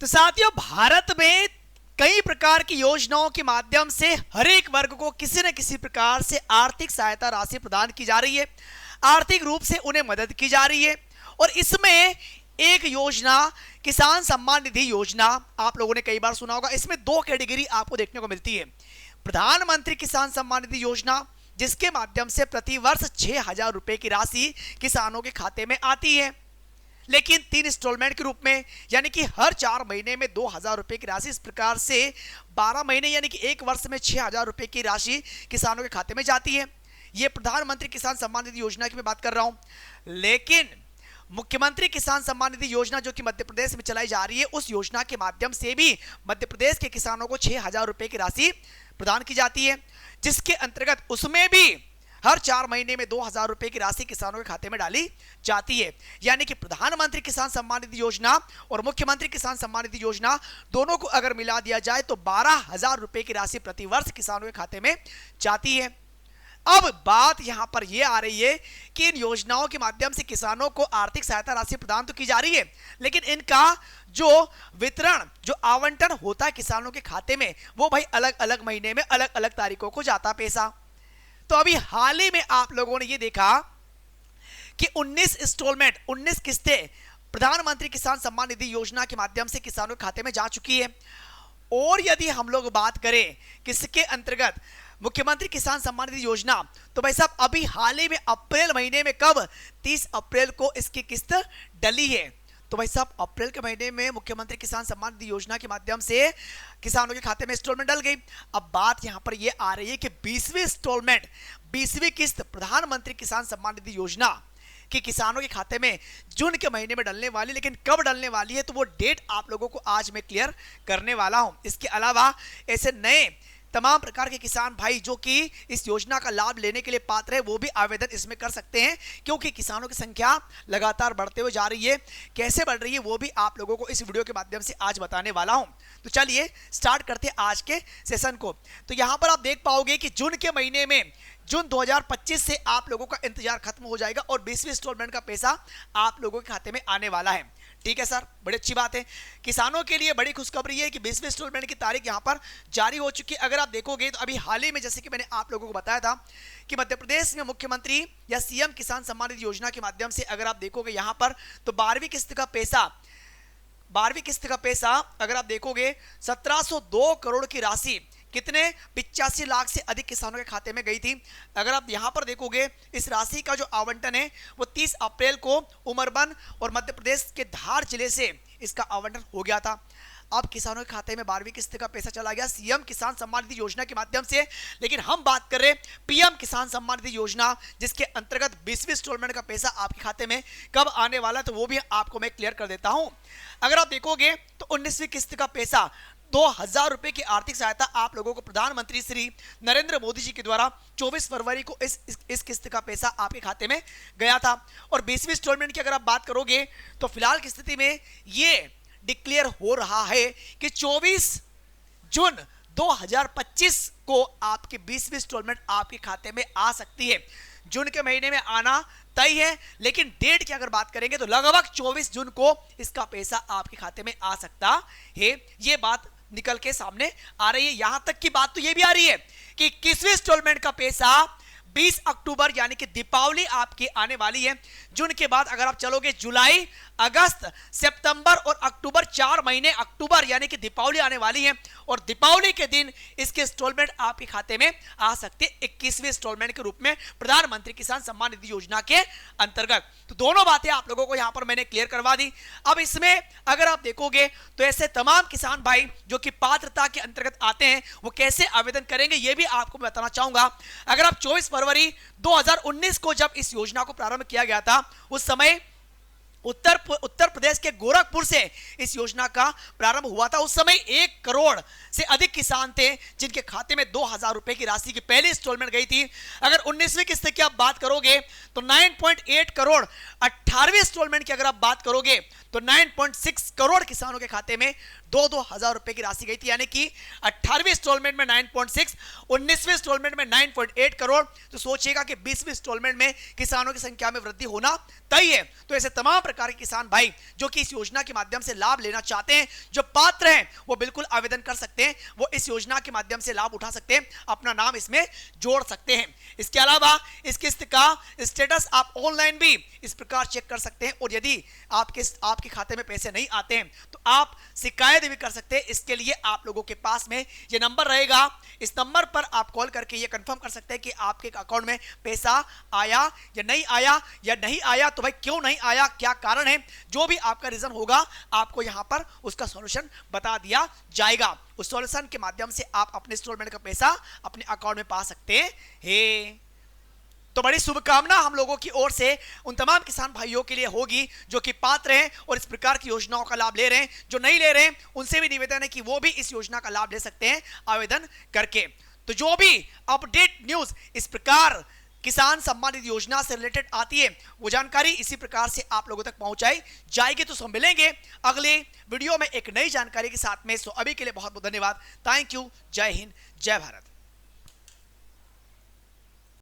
तो साथियों, भारत में कई प्रकार की योजनाओं के माध्यम से हर एक वर्ग को किसी न किसी प्रकार से आर्थिक सहायता राशि प्रदान की जा रही है, आर्थिक रूप से उन्हें मदद की जा रही है। और इसमें एक योजना किसान सम्मान निधि योजना, आप लोगों ने कई बार सुना होगा। इसमें दो कैटेगरी आपको देखने को मिलती है। प्रधानमंत्री किसान सम्मान निधि योजना, जिसके माध्यम से प्रतिवर्ष 6,000 रुपए की राशि किसानों के खाते में आती है, लेकिन 3 इंस्टॉलमेंट के रूप में, यानी कि हर 4 महीने में 2,000 रुपए की राशि। इस प्रकार से 12 महीने यानी कि एक वर्ष में 6,000 रुपए की राशि किसानों के खाते में जाती है। यह प्रधानमंत्री किसान सम्मान निधि योजना की मैं बात कर रहा हूं। लेकिन मुख्यमंत्री किसान सम्मान निधि योजना, जो कि मध्य प्रदेश में चलाई जा रही है, उस योजना के माध्यम से भी मध्य प्रदेश के किसानों को 6,000 रुपए की राशि प्रदान की जाती है, जिसके अंतर्गत उसमें भी हर 4 महीने में 2,000 रुपए की राशि किसानों के खाते में डाली जाती है। यानी कि प्रधानमंत्री किसान सम्मान निधि योजना और मुख्यमंत्री किसान सम्मान निधि योजना दोनों को अगर मिला दिया जाए तो 12,000 रुपए की राशि प्रतिवर्ष किसानों के खाते में जाती है। अब बात यहां पर यह आ रही है कि इन योजनाओं के माध्यम से किसानों को आर्थिक सहायता राशि प्रदान तो की जा रही है, लेकिन इनका जो वितरण, जो आवंटन होता है किसानों के खाते में, वो भाई अलग अलग महीने में अलग अलग तारीखों को जाता पैसा। तो अभी हाल ही में आप लोगों ने ये देखा कि 19 इंस्टॉलमेंट, 19 किस्तें प्रधानमंत्री किसान सम्मान निधि योजना के माध्यम से किसानों के खाते में जा चुकी है। और यदि हम लोग बात करें किसके अंतर्गत, मुख्यमंत्री किसान सम्मान निधि योजना, तो भाई साहब अभी हाल ही में अप्रैल महीने में, कब, 30 अप्रैल को इसकी किस्त डली है। तो भाई साहब अप्रैल के महीने में मुख्यमंत्री किसान सम्मान निधि योजना के माध्यम से किसानों के खाते में इंस्टॉलमेंट डल गई। अब बात यहां पर यह आ रही है कि 20वीं इंस्टॉलमेंट, 20वीं किस्त प्रधानमंत्री किसान सम्मान निधि योजना कि किसानों के खाते में जून के महीने में डलने वाली, लेकिन कब डलने वाली है तो वो डेट आप लोगों को आज मैं क्लियर करने वाला हूं। इसके अलावा ऐसे नए तमाम प्रकार के किसान भाई जो कि इस योजना का लाभ लेने के लिए पात्र है, वो भी आवेदन इसमें कर सकते हैं, क्योंकि किसानों की संख्या लगातार बढ़ते हुए जा रही है। कैसे बढ़ रही है वो भी आप लोगों को इस वीडियो के माध्यम से आज बताने वाला हूं। तो चलिए स्टार्ट करते हैं आज के सेशन को। तो यहां पर आप देख पाओगे कि जून के महीने में, जून 2025 से आप लोगों का इंतजार खत्म हो जाएगा और 20वीं इंस्टॉलमेंट का पैसा आप लोगों के खाते में आने वाला है। ठीक है सर, बड़ी अच्छी बात है। किसानों के लिए बड़ी खुशखबरी है कि 20वीं इंस्टॉलमेंट की तारीख यहां पर जारी हो चुकी है। अगर आप देखोगे तो अभी हाल ही में, जैसे कि मैंने आप लोगों को बताया था कि मध्य प्रदेश में मुख्यमंत्री या सीएम किसान सम्मान निधि योजना के माध्यम से अगर आप देखोगे यहां पर, तो 12वीं किस्त का पैसा अगर आप देखोगे 1702 करोड़ की राशि कितने 85 लाख से अधिक किसानों के खाते में गई थी। अगर आप यहां पर देखोगे इस राशि का जो आवंटन है वो 30 अप्रैल को उमरबन और मध्य प्रदेश के धार जिले से इसका आवंटन हो गया था। अब किसानों के खाते में 12वीं किस्त का पैसा चला गया सीएम किसान सम्मान निधि योजना के माध्यम से। लेकिन हम बात कर रहे हैं पीएम किसान सम्मान निधि योजना, जिसके अंतर्गत 20वीं इंस्टॉलमेंट का पैसा आपके खाते में कब आने वाला, तो वो भी आपको मैं क्लियर कर देता हूं। अगर आप देखोगे तो 19वीं किस्त का पैसा 2,000 रुपए की आर्थिक सहायता आप लोगों को प्रधानमंत्री श्री नरेंद्र मोदी जी के द्वारा 24 फरवरी को इस किस्त का पैसा आपके खाते में गया था। और 20वीं इंस्टॉलमेंट की अगर आप बात करोगे तो फिलहाल की स्थिति में ये डिक्लेयर हो रहा है कि 24 जून 2025 को आपकी 20वीं इंस्टॉलमेंट आपके खाते में आ सकती है। जून के महीने में आना तय है, लेकिन डेट की अगर बात करेंगे तो लगभग 24 जून को इसका पैसा आपके खाते में आ सकता है। ये बात निकल के सामने आ रही है। यहां तक की बात तो ये भी आ रही है कि 21वीं इंस्टॉलमेंट का पैसा 20 अक्टूबर यानी कि दीपावली आपकी आने वाली है। जून के बाद अगर आप चलोगे जुलाई, अगस्त, सितंबर और अक्टूबर, 4 महीने, अक्टूबर यानी कि दीपावली आने वाली है और दीपावली के दिन इसके इंस्टॉलमेंट आपके खाते में आ सकते हैं 21वीं इंस्टॉलमेंट के रूप में प्रधानमंत्री किसान सम्मान निधि योजना के अंतर्गत। तो दोनों बातें आप लोगों को यहां पर मैंने क्लियर करवा दी। अब इसमें अगर आप देखोगे तो ऐसे तमाम किसान भाई जो कि पात्रता के अंतर्गत आते हैं वो कैसे आवेदन करेंगे ये भी आपको मैं बताना चाहूंगा। अगर आप 24 फरवरी 2019 को जब इस योजना को प्रारंभ किया गया था, उस समय उत्तर प्रदेश के गोरखपुर से इस योजना का प्रारंभ हुआ था। उस समय 1 करोड़ से अधिक किसान थे जिनके खाते में 2,000 रुपए की राशि की पहली इंस्टॉलमेंट गई थी। अगर 19वीं किस्त की आप बात करोगे तो 9.8 करोड़, 18वीं इंस्टॉलमेंट की अगर आप बात करोगे तो 9.6 करोड़ किसानों के खाते में 2-2 हजार रुपए की राशि गई थी, यानी कि 18वीं इंस्टॉलमेंट में 9.6, 19वीं इंस्टॉलमेंट में 9.8 करोड़। तो सोचिएगा कि 20वीं इंस्टॉलमेंट में किसानों की संख्या में वृद्धि होना तय है। तो ऐसे तमाम प्रकार के किसान भाई जो कि इस योजना के माध्यम से लाभ लेना चाहते हैं, जो पात्र हैं, वो बिल्कुल आवेदन कर सकते हैं, वो इस योजना के माध्यम से लाभ उठा सकते हैं, अपना नाम इसमें जोड़ सकते हैं। इसके अलावा इस किस्त का स्टेटस आप ऑनलाइन भी इस प्रकार चेक कर सकते हैं, और यदि आपके खाते में पैसे नहीं आते हैं तो आप शिकायत भी कर सकते हैं। इसके लिए आप लोगों के पास में ये नंबर रहेगा, इस नंबर पर आप कॉल करके ये कंफर्म कर सकते हैं कि आपके अकाउंट में पैसा आया या नहीं आया, या नहीं आया तो भाई क्यों नहीं आया, क्या कारण है, जो भी आपका रीजन होगा आपको यहां पर उसका सॉल्यूशन बता दिया जाएगा। उस सॉल्यूशन के माध्यम से आप अपने इंस्टॉलमेंट का पैसा अपने अकाउंट में पा सकते हैं। तो बड़ी शुभकामना हम लोगों की ओर से उन तमाम किसान भाइयों के लिए होगी जो कि पात्र हैं और इस प्रकार की योजनाओं का लाभ ले रहे हैं। जो नहीं ले रहे हैं उनसे भी निवेदन है कि वो भी इस योजना का लाभ ले सकते हैं आवेदन करके। तो जो भी अपडेट न्यूज इस प्रकार किसान सम्मानित योजना से रिलेटेड आती है, वो जानकारी इसी प्रकार से आप लोगों तक पहुंचाई जाएगी। तो हम मिलेंगे अगले वीडियो में एक नई जानकारी के साथ में। सो अभी के लिए बहुत बहुत धन्यवाद। Thank you. जय हिंद, जय भारत।